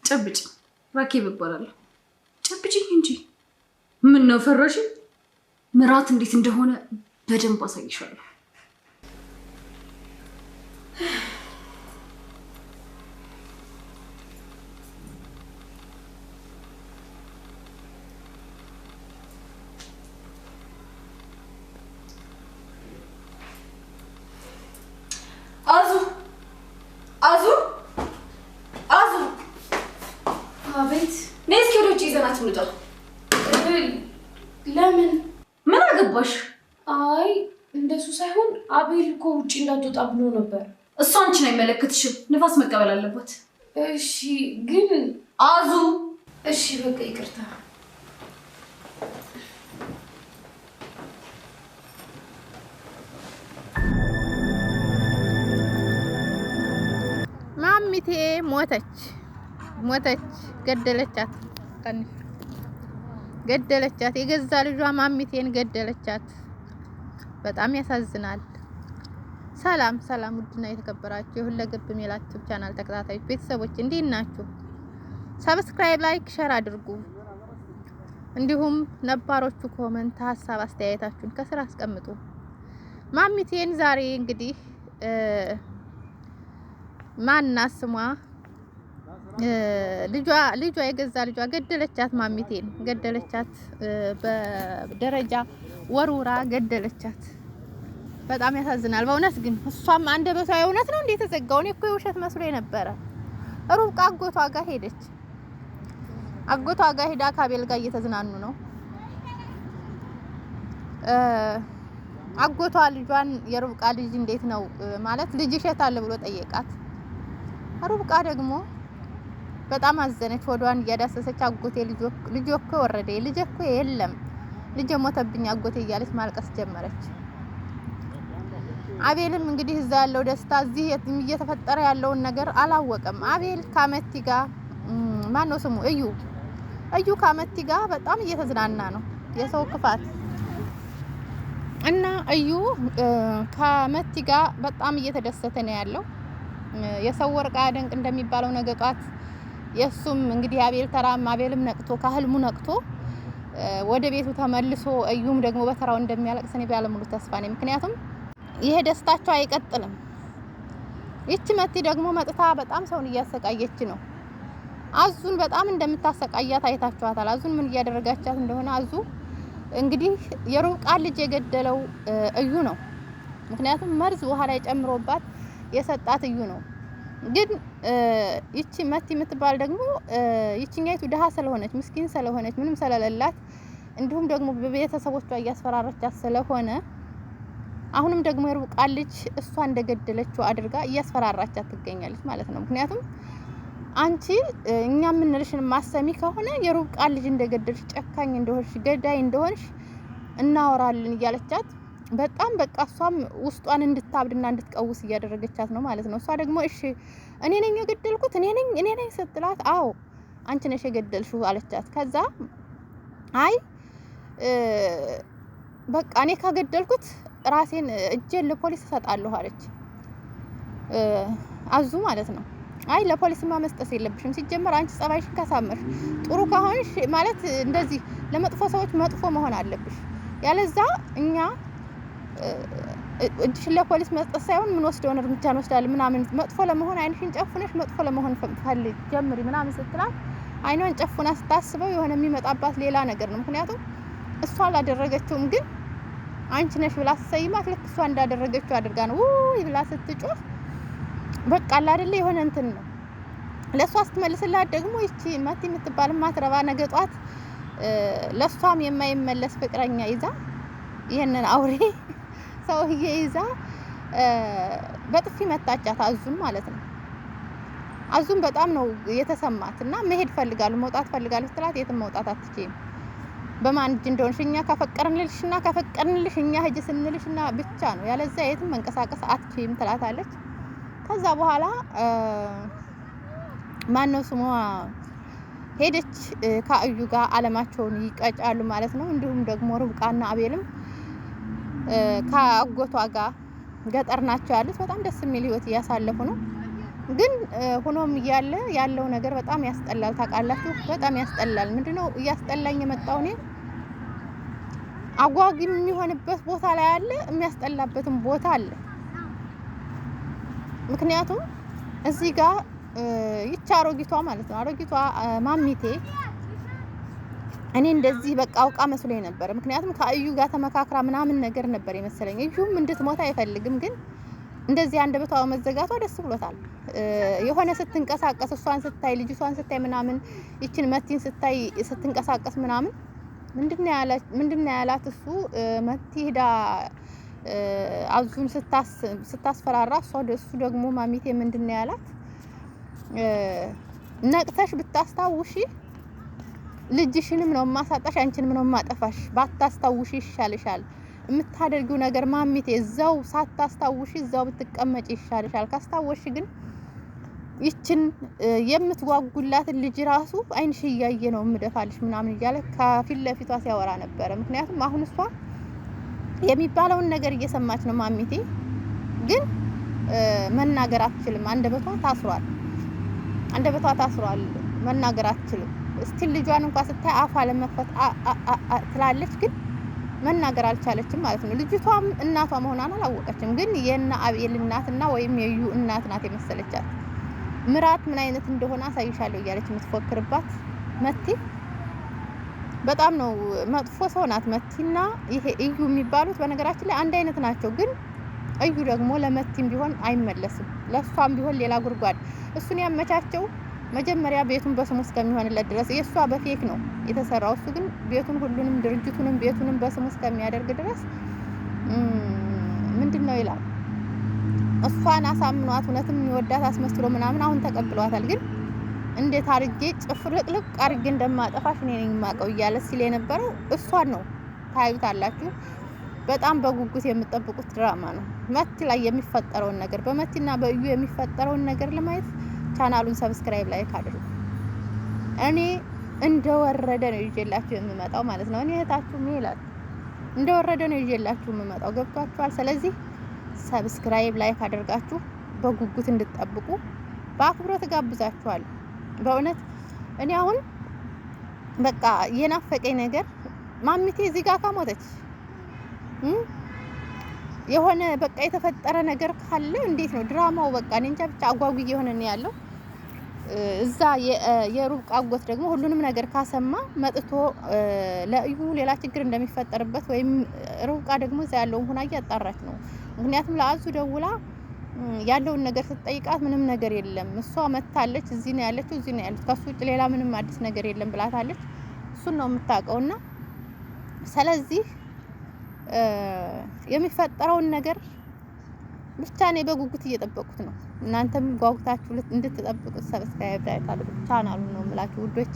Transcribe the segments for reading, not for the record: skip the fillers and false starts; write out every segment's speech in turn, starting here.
ጨብጭ ራኬብ እባላለሁ። ጨብጭኝ እንጂ ምን ነው ፈራሽ? ምራት እንዴት እንደሆነ በደንብ አሳይሻለሁ። አዙ አቤት። ነይ እስኪ ወደ ውጭ ይዘናት እንውጣ። ለምን? ምን አገባሽ? አይ እንደሱ ሳይሆን አቤል እኮ ውጭ እንዳትወጣ ብሎ ነበር። እሷ አንቺን አይመለከትሽም። ንፋስ መቀበል አለባት። እሺ ግን አዙ። እሺ በቃ ይቅርታ። ማሚቴ ሞተች ገደለቻት። ገደለቻት የገዛ ልጇ ማሚቴን ገደለቻት። በጣም ያሳዝናል። ሰላም ውድና የተከበራችሁ የሁለገብ ሜላት ዩቲዩብ ቻናል ተከታታዮች ቤተሰቦች እንዴት ናችሁ? ሰብስክራይብ፣ ላይክ፣ ሼር አድርጉ። እንዲሁም ነባሮቹ ኮመንት ሀሳብ አስተያየታችሁን ከስራ አስቀምጡ። ማሚቴን ዛሬ እንግዲህ ማናት ስሟ ልጇ የገዛ ልጇ ገደለቻት። ማሚቴን ገደለቻት። በደረጃ ወርውራ ገደለቻት። በጣም ያሳዝናል በእውነት። ግን እሷም አንደበቷ የእውነት ነው እንዴ የተዘጋው? እኔ እኮ የውሸት መስሎ የነበረ። ሩብቃ አጎቷ ጋር ሄደች። አጎቷ ጋር ሄዳ ከአቤል ጋር እየተዝናኑ ነው። አጎቷ ልጇን የሩብቃ ልጅ እንዴት ነው ማለት ልጅሽ የት አለ ብሎ ጠየቃት። ሩብቃ ደግሞ በጣም አዘነች። ወዷን እያዳሰሰች አጎቴ ልጅ እኮ ወረደ፣ ልጅ እኮ የለም፣ ልጅ ሞተብኝ አጎቴ እያለች ማልቀስ ጀመረች። አቤልም እንግዲህ እዛ ያለው ደስታ እዚህ እየተፈጠረ ያለውን ነገር አላወቀም። አቤል ካመቲ ጋር ማነው ስሙ እዩ ካመቲ ጋር በጣም እየተዝናና ነው። የሰው ክፋት እና እዩ ካመቲ ጋር በጣም እየተደሰተ ነው ያለው። የሰው ወርቅ አያደንቅ እንደሚባለው ነገ ጧት የሱም እንግዲህ አቤል ተራም አቤልም ነቅቶ ከህልሙ ነቅቶ ወደ ቤቱ ተመልሶ እዩም ደግሞ በተራው እንደሚያለቅስ እኔ ባለሙሉ ተስፋ ነኝ። ምክንያቱም ይሄ ደስታቸው አይቀጥልም። ይቺ መቲ ደግሞ መጥታ በጣም ሰውን እያሰቃየች ነው። አዙን በጣም እንደምታሰቃያት አይታችኋታል። አዙን ምን እያደረጋቻት እንደሆነ። አዙ እንግዲህ የሩብቃ ልጅ የገደለው እዩ ነው። ምክንያቱም መርዝ ውሃ ላይ ጨምሮባት የሰጣት እዩ ነው። ግን ይቺ መቲ የምትባል ደግሞ ይቺኛይቱ ደሃ ስለሆነች ምስኪን ስለሆነች ምንም ስለሌላት እንዲሁም ደግሞ በቤተሰቦቿ እያስፈራረቻት ስለሆነ አሁንም ደግሞ የሩብቃ ልጅ እሷ እንደገደለችው አድርጋ እያስፈራራቻት ትገኛለች ማለት ነው። ምክንያቱም አንቺ እኛ የምንልሽን ማሰሚ ከሆነ የሩብቃ ልጅ እንደገደልሽ ጨካኝ እንደሆንሽ ገዳይ እንደሆንሽ እናወራለን እያለቻት በጣም በቃ እሷም ውስጧን እንድታብድና እንድትቀውስ እያደረገቻት ነው ማለት ነው። እሷ ደግሞ እሺ እኔ ነኝ የገደልኩት እኔ ነኝ ስትላት አዎ አንቺ ነሽ የገደልሽው አለቻት። ከዛ አይ በቃ እኔ ካገደልኩት ራሴን እጄን ለፖሊስ እሰጣለሁ አለች አዙ ማለት ነው። አይ ለፖሊስማ መስጠት የለብሽም ሲጀመር አንቺ ጸባይሽን ካሳመርሽ ጥሩ ከሆንሽ ማለት እንደዚህ ለመጥፎ ሰዎች መጥፎ መሆን አለብሽ። ያለዛ እኛ እጅሽን ለፖሊስ መስጠት ሳይሆን ምን ወስደውን እርምጃ እንወስዳለን ምናምን መጥፎ ለመሆን አይንሽን ጨፍነሽ መጥፎ ለመሆን ፈልግ ጀምሪ ምናምን ስትላት አይኗን ጨፍና ስታስበው የሆነ የሚመጣባት ሌላ ነገር ነው። ምክንያቱም እሷ አላደረገችውም ግን አንቺ ነሽ ብላ ሰይማት ልክ እሷ እንዳደረገችው አድርጋ ነው ውይ ብላ ስትጮህ በቃ አይደለ የሆነ እንትን ነው። ለሷ ስትመልስላት ደግሞ ይቺ መቲ የምትባል ማትረባ ነገ ጧት ለሷም የማይመለስ ፍቅረኛ ይዛ ይሄንን አውሬ ሰውዬ ይዛ በጥፊ መታቻት አዙን ማለት ነው። አዙን በጣም ነው የተሰማትና መሄድ ፈልጋለሁ መውጣት ፈልጋለሁ ስትላት የትም መውጣት አትችይም በማን እጅ እንደሆንሽ እኛ ከፈቀርንልሽ እኛ ሂጂ ስንልሽና ብቻ ነው ያለዛ የትም መንቀሳቀስ አትችይም ትላታለች። ከዛ በኋላ ማን ነው ስሟ ሄደች ከአዩ ጋር አለማቸውን ይቀጫሉ ማለት ነው። እንዲሁም ደግሞ ሩብቃና አቤልም ከአጎቷ ጋር ገጠር ናቸው ያሉት። በጣም ደስ የሚል ህይወት እያሳለፉ ነው። ግን ሆኖም እያለ ያለው ነገር በጣም ያስጠላል። ታውቃላችሁ በጣም ያስጠላል። ምንድነው እያስጠላኝ የመጣው እኔ አጓጊ የሚሆንበት ቦታ ላይ አለ፣ የሚያስጠላበትም ቦታ አለ። ምክንያቱም እዚህ ጋር ይቺ አሮጊቷ ማለት ነው አሮጊቷ ማሚቴ እኔ እንደዚህ በቃ አውቃ መስሎኝ ነበር። ምክንያቱም ከእዩ ጋር ተመካክራ ምናምን ነገር ነበር የመሰለኝ። እዩም እንድትሞት አይፈልግም፣ ግን እንደዚህ አንደበቷ መዘጋቷ ደስ ብሎታል። የሆነ ስትንቀሳቀስ እሷን ስታይ ልጅቷን ስታይ ምናምን ይችን መቲን ስታይ ስትንቀሳቀስ ምናምን ምንድነው ያላት እሱ መቲ ሄዳ አዙን ስታስፈራራ እሱ ደግሞ ማሚቴ ምንድነው ያላት ነቅተሽ ብታስታውሺ ልጅሽንም ነው ማሳጣሽ አንቺንም ነው ማጠፋሽ ባታስታውሺ ይሻልሻል የምታደርጊው ነገር ማሚቴ እዛው ሳታስታውሺ እዛው ብትቀመጪ ይሻልሻል ካስታወሽ ግን ይችን የምትጓጉላት ልጅ ራሱ አይንሽ እያየ ነው ምደፋልሽ ምናምን እያለ ከፊት ለፊቷ ሲያወራ ነበር። ምክንያቱም አሁን እሷ የሚባለውን ነገር እየሰማች ነው ማሚቴ፣ ግን መናገር አትችልም። አንደበቷ ታስሯል፣ መናገር አትችልም። እስቲ ልጇን እንኳን ስታይ አፋ ለመፈት ትላለች፣ ግን መናገር አልቻለችም ማለት ነው። ልጅቷም እናቷ መሆኗን አላወቀችም፣ ግን የና አቤል እናትና ወይም የዩ እናት ናት የመሰለቻት። ምራት ምን አይነት እንደሆነ አሳይሻለሁ እያለች የምትፎክርባት መቲ በጣም ነው መጥፎ ሰው ናት። መቲና ይሄ እዩ የሚባሉት በነገራችን ላይ አንድ አይነት ናቸው፣ ግን እዩ ደግሞ ለመቲም ቢሆን አይመለስም፣ ለሷም ቢሆን ሌላ ጉድጓድ እሱን ያመቻቸው መጀመሪያ ቤቱን በስሙ እስከሚሆንለት ድረስ የሷ በፌክ ነው የተሰራው። እሱ ግን ቤቱን ሁሉንም ድርጅቱንም ቤቱንም በስሙ እስከሚያደርግ ድረስ ምንድነው ይላል እሷን አሳምኗት እውነትም የሚወዳት አስመስሎ ምናምን አሁን ተቀብሏታል። ግን እንዴት አርጌ ጭፍልቅልቅ አርጌ እንደማጠፋሽ እኔ ነኝ የማውቀው እያለ ሲል የነበረው እሷን ነው። ታዩታላችሁ። በጣም በጉጉት የምትጠብቁት ድራማ ነው። መቲ ላይ የሚፈጠረውን ነገር በመቲና በእዩ የሚፈጠረውን ነገር ለማየት ቻናሉን ሰብስክራይብ ላይክ አድርጉ። እኔ እንደወረደ ነው ይዤላችሁ የምመጣው ማለት ነው። እኔ እህታችሁ ሜላት እንደወረደ ነው ይዤላችሁ የምመጣው። ገብቷችኋል? ስለዚህ ሰብስክራይብ ላይክ አድርጋችሁ በጉጉት እንድትጠብቁ በአክብሮት ጋብዛችኋለሁ። በእውነት እኔ አሁን በቃ የናፈቀኝ ነገር ማሚቴ እዚህ ጋር ካሞተች የሆነ በቃ የተፈጠረ ነገር ካለ እንዴት ነው ድራማው? በቃ እኔ እንጃ ብቻ አጓጉ የሆነ ነው ያለው። እዛ የሩብቃ አጎት ደግሞ ሁሉንም ነገር ካሰማ መጥቶ ለእዩ ሌላ ችግር እንደሚፈጠርበት ወይም ሩብቃ ደግሞ እዛ ያለውን ሁና እያጣራች ነው። ምክንያቱም ለአዙ ደውላ ያለውን ነገር ስትጠይቃት ምንም ነገር የለም እሷ መታለች፣ እዚህ ነው ያለችው፣ እዚህ ነው ያለችው፣ ከሱ ውጭ ሌላ ምንም አዲስ ነገር የለም ብላታለች። እሱን ነው የምታውቀውና ስለዚህ የሚፈጠረውን ነገር ብቻ እኔ በጉጉት እየጠበቁት ነው። እናንተም ጓጉታችሁ እንድትጠብቁት ሰብስክራይብ አድርጉ ቻናሉን ነው የምላችሁ ውዶቼ።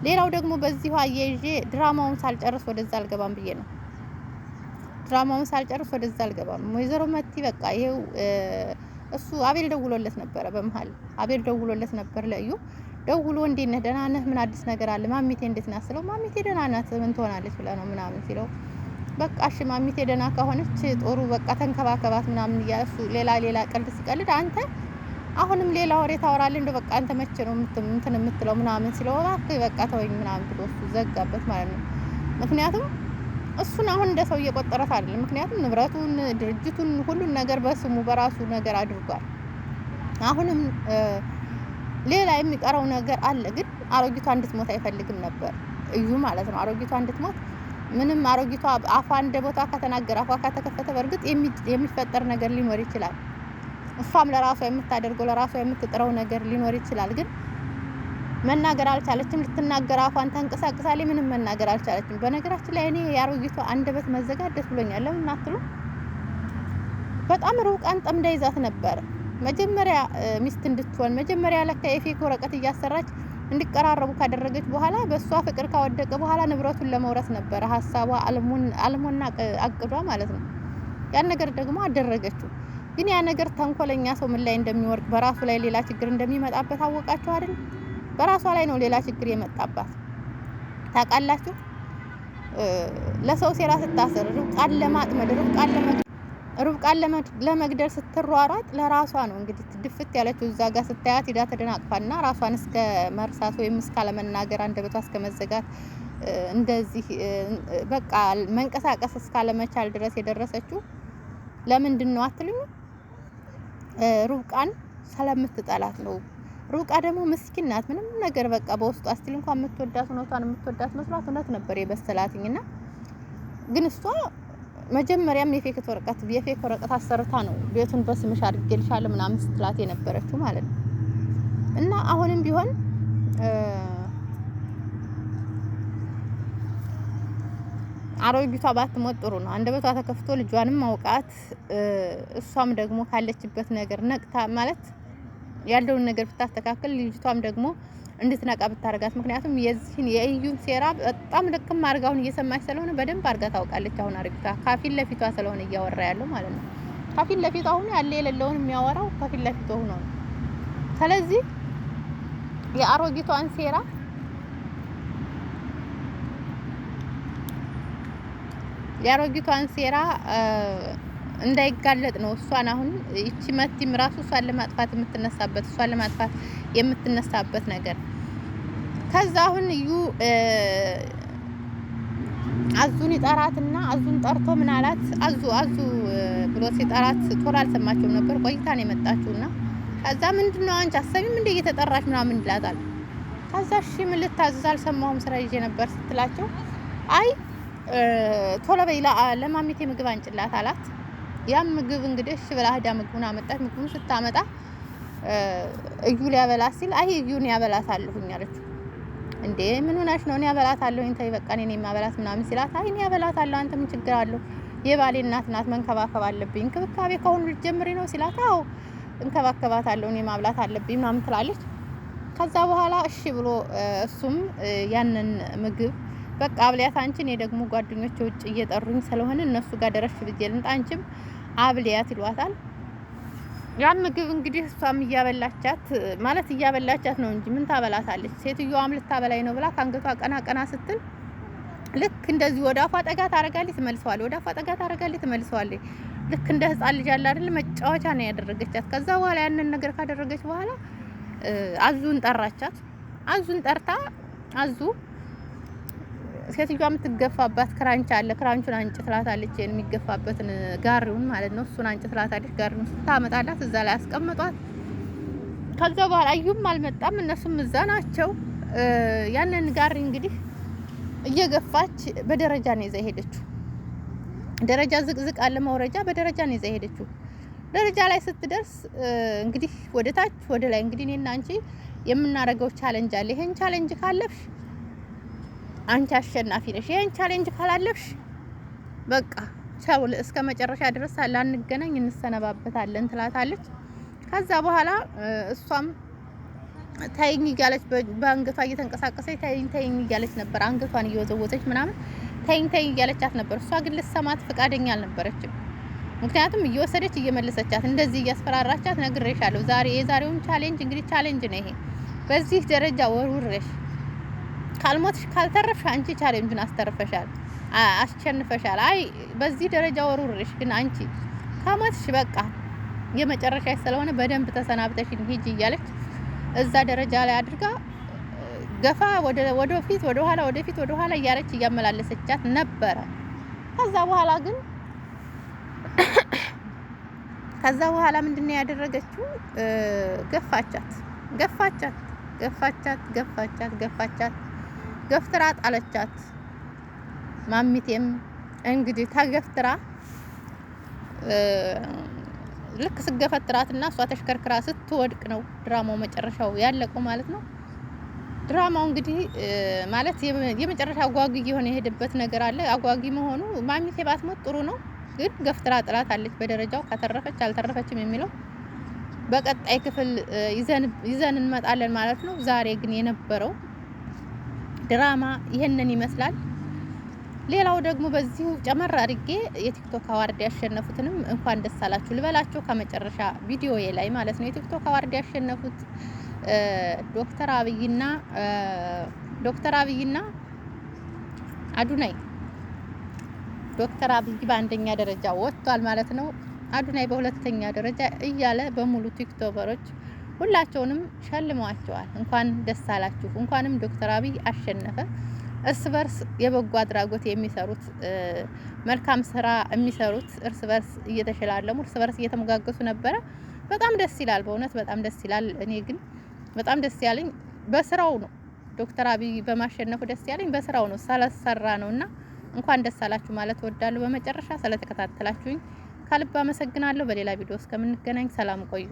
ሌላው ደግሞ በዚሁ አያይዤ ድራማውን ሳልጨርስ ወደዛ አልገባም ብዬ ነው። ድራማውን ሳልጨርስ ወደዛ አልገባም። ወይዘሮ መቲ በቃ ይሄው እሱ አቤል ደውሎለት ነበር። በመሃል አቤል ደውሎለት ነበር ለእዩ ደውሎ እንዴት ነህ ደህና ነህ ምን አዲስ ነገር አለ ማሚቴ እንዴት ናት ስለው ማሚቴ ደህና ናት ምን ትሆናለች ብለህ ነው ምናምን ሲለው በቃ እሺ ማሚቴ ደህና ከሆነች ጥሩ በቃ ተንከባከባት ምናምን እያሱ ሌላ ቀልድ ሲቀልድ አንተ አሁንም ሌላ ወሬ ታወራለህ እንደው በቃ አንተ መቼ ነው እንትን የምትለው ምናምን ሲለው እባክህ በቃ ተወኝ ምናምን ብሎ እሱ ዘጋበት ማለት ነው። ምክንያቱም እሱን አሁን እንደ ሰው እየቆጠረት አይደለም። ምክንያቱም ንብረቱን ድርጅቱን ሁሉን ነገር በስሙ በራሱ ነገር አድርጓል። አሁንም ሌላ የሚቀረው ነገር አለ። ግን አሮጊቷ እንድትሞት አይፈልግም ነበር እዩ ማለት ነው። አሮጊቷ እንድትሞት ምንም አሮጊቷ አፋ እንደ ቦታ ከተናገረ አፋ ከተከፈተ በርግጥ የሚፈጠር ነገር ሊኖር ይችላል። እሷም ለራሷ የምታደርገው ለራሷ የምትጥረው ነገር ሊኖር ይችላል። ግን መናገር አልቻለችም። ልትናገር አፏን ተንቀሳቅሳለች፣ ምንም መናገር አልቻለችም። በነገራችን ላይ እኔ የአሮጊቷ አንደበት መዘጋት ደስ ብሎኛል። ለምን አትሉ? በጣም ሩቃን ጠምዳ ይዛት ነበር። መጀመሪያ ሚስት እንድትሆን መጀመሪያ ለካ የፌክ ወረቀት እያሰራች እንዲቀራረቡ ካደረገች በኋላ በሷ ፍቅር ካወደቀ በኋላ ንብረቱን ለመውረስ ነበር ሐሳቧ አልሞና አቅዷ ማለት ነው። ያን ነገር ደግሞ አደረገችው። ግን ያ ነገር ተንኮለኛ ሰው ምን ላይ እንደሚወርቅ በራሱ ላይ ሌላ ችግር እንደሚመጣበት አወቃችሁ አይደል? በራሷ ላይ ነው ሌላ ችግር የመጣባት ታውቃላችሁ። ለሰው ሴራ ስታሰር ሩቃን ለማጥመድ ሩቃን ሩብቃን ለመግደል ስትሯሯጥ ለራሷ ነው እንግዲህ ድፍት ያለችው። እዛ ጋር ስታያት ሂዳ ተደናቅፋና ራሷን እስከ መርሳት ወይም እስከ ለመናገር አንደበቷ እስከ መዘጋት እንደዚህ በቃ መንቀሳቀስ እስካለመቻል ድረስ የደረሰችው ለምንድን ነው አትሉኝ? ሩብቃን ስለምትጠላት ነው። ሩብቃ ደግሞ ምስኪን ናት። ምንም ነገር በቃ በውስጧ አስቲል እንኳን የምትወዳት እውነቷን የምትወዳት መስሏት እውነት ነበር የበሰላትኝና ግን እሷ መጀመሪያም የፌክ ወረቀት አሰርታ ነው ቤቱን በስምሽ አድርጌልሻለሁ ምናምን ስትላት የነበረችው ማለት ነው። እና አሁንም ቢሆን አሮጊቷ ባትሞት ጥሩ ነው። አንደበቷ ተከፍቶ ልጇንም ማውቃት እሷም ደግሞ ካለችበት ነገር ነቅታ ማለት ያለውን ነገር ብታስተካክል ልጅቷም ደግሞ እንድትነቃ ብታረጋት። ምክንያቱም የዚህን የእዩን ሴራ በጣም ልክም አርጋውን እየሰማች ስለሆነ በደንብ አርጋ ታውቃለች። አሁን አሮጊቷ ከፊት ለፊቷ ስለሆነ እያወራ ያለው ማለት ነው። ከፊት ለፊቷ ሆኖ ያለ የሌለውን የሚያወራው ከፊት ለፊቷ ሆኖ ነው። ስለዚህ የአሮጊቷን ሴራ እንዳይጋለጥ ነው። እሷን አሁን እቺ መቲም ራሱ እሷን ለማጥፋት የምትነሳበት ነገር ከዛ አሁን እዩ አዙን ይጠራትና አዙን ጠርቶ ምን አላት? አዙ ብሎ ሲጠራት ቶሎ አልሰማቸውም ነበር። ቆይታ ነው የመጣችውና ከዛ ምንድነው አንቺ አሰሚም እንደ እየተጠራሽ ምናምን ይላታል። ከዛ እሺ ምን ልታዘዝ አልሰማሁም ስራ ይዤ ነበር ስትላቸው አይ ቶሎ በይ ለማሚቴ ምግብ አንጭላት አላት። ያም ምግብ እንግዲህ እሺ ብላ ሄዳ ምግቡን አመጣች። ምግቡን ስታመጣ እዩ ሊያበላት ሲል አይ እዩን ያበላታለሁኝ አለችው። እንዴ ምን ሆነሽ ነው? እኔ ያበላታለሁኝ ተይ በቃ እኔ ማበላት ምናምን ሲላት አይ እኔ ያበላታለሁ አንተ ምን ችግር አለው? የባሌ እናት ናት መንከባከብ አለብኝ። እንክብካቤ ከሆነ ልትጀምሪ ነው ሲላት አዎ እንከባከባታለሁ እኔ ማብላት አለብኝ ምናምን ትላለች። ከዛ በኋላ እሺ ብሎ እሱም ያንን ምግብ በቃ አብሊያት አንቺ እኔ ደግሞ ጓደኞቼ ውጭ እየጠሩኝ ስለሆነ እነሱ ጋር ደረሽ ብዬ ልምጣ አንቺም አብሊያት ይሏታል። ያን ምግብ እንግዲህ እሷም እያበላቻት ነው እንጂ ምን ታበላታለች? ሴትዮዋም ልታበላይ ነው ብላ ካንገቷ ቀና ስትል ልክ እንደዚህ ወደ አፏ ጠጋ ታረጋለች ትመልሰዋለች። ልክ እንደ ህፃን ልጅ አለ አይደል መጫወቻ ነው ያደረገቻት። ከዛ በኋላ ያንን ነገር ካደረገች በኋላ አዙን ጠራቻት። አዙን ጠርታ ሴትዮዋ የምትገፋባት ክራንች አለ። ክራንቹን አንጭ ትላታለች። የሚገፋበትን ጋሪውን ማለት ነው። እሱን አንጭ ትላታለች። ጋሪውን ስታመጣላት እዛ ላይ አስቀምጧት። ከዛ በኋላ አዩም አልመጣም፣ እነሱም እዛ ናቸው። ያንን ጋሪ እንግዲህ እየገፋች በደረጃ ነው ይዛ ሄደችው። ደረጃ ዝቅዝቅ አለ መውረጃ፣ በደረጃ ነው ይዛ ሄደችው። ደረጃ ላይ ስትደርስ እንግዲህ ወደ ታች ወደ ላይ እንግዲህ እኔና አንቺ የምናረገው ቻሌንጅ አለ። ይሄን ቻሌንጅ ካለፍሽ አንቺ አሸናፊ ነሽ። ይሄን ቻሌንጅ ካላለፍሽ በቃ ቻው እስከ መጨረሻ ድረስ ላንገናኝ እንሰነባበታለን ትላታለች። ከዛ በኋላ እሷም ታይኝ እያለች በአንገቷ እየተንቀሳቀሰች ታይኝ እያለች ነበር። አንገቷን እየወዘወዘች ምናምን ታይኝ እያለቻት ነበር። እሷ ግን ልትሰማት ፈቃደኛ አልነበረችም። ምክንያቱም እየወሰደች እየመለሰቻት እንደዚህ እያስፈራራቻት ነግሬሻለሁ። የዛሬውን ቻሌንጅ እንግዲህ ቻሌንጅ ነው ይሄ። በዚህ ደረጃ ወርውረሽ ካልሞትሽ ካልተረፍሽ አንቺ ቻሌንጁን አሸንፈሻል። አይ በዚህ ደረጃ ወርውረሽ ግን አንቺ ከሞትሽ በቃ የመጨረሻሽ ስለሆነ በደንብ ተሰናብተሽ ሂጂ እያለች እዛ ደረጃ ላይ አድርጋ ገፋ ወደፊት ወደ ኋላ እያለች እያመላለሰቻት ነበረ። ከዛ በኋላ ምንድነው ያደረገችው? ገፋቻት ገፍትራ ጣለቻት። ማሚቴም እንግዲህ ተገፍትራ ልክ ስገፈትራትና እሷ ተሽከርክራ ስትወድቅ ነው ድራማው መጨረሻው ያለቀው ማለት ነው። ድራማው እንግዲህ ማለት የመጨረሻ አጓጊ የሆነ የሄደበት ነገር አለ። አጓጊ መሆኑ ማሚቴ ባትሞት ጥሩ ነው፣ ግን ገፍትራ ጥላታለች። በደረጃው ከተረፈች አልተረፈችም የሚለው በቀጣይ ክፍል ይዘን እንመጣለን ማለት ነው። ዛሬ ግን የነበረው ድራማ ይሄንን ይመስላል። ሌላው ደግሞ በዚሁ ጨመር አድርጌ የቲክቶክ አዋርድ ያሸነፉትንም እንኳን ደስ አላችሁ ልበላችሁ ከመጨረሻ ቪዲዮዬ ላይ ማለት ነው። የቲክቶክ አዋርድ ያሸነፉት ዶክተር አብይና ዶክተር አብይ በአንደኛ ደረጃ ወጥቷል ማለት ነው። አዱናይ በሁለተኛ ደረጃ እያለ በሙሉ ቲክቶከሮች ሁላቸውንም ሸልመዋቸዋል። እንኳን ደስ አላችሁ፣ እንኳንም ዶክተር አብይ አሸነፈ። እርስ በርስ የበጎ አድራጎት የሚሰሩት መልካም ስራ የሚሰሩት እርስ በርስ እየተሸላለሙ እርስ በርስ እየተሞጋገሱ ነበረ። በጣም ደስ ይላል፣ በእውነት በጣም ደስ ይላል። እኔ ግን በጣም ደስ ያለኝ በስራው ነው። ዶክተር አብይ በማሸነፉ ደስ ያለኝ በስራው ነው፣ ስለሰራ ነውና እንኳን ደስ አላችሁ ማለት እወዳለሁ። በመጨረሻ ስለተከታተላችሁኝ ከልብ አመሰግናለሁ። በሌላ ቪዲዮ እስከምንገናኝ ሰላም ቆዩ።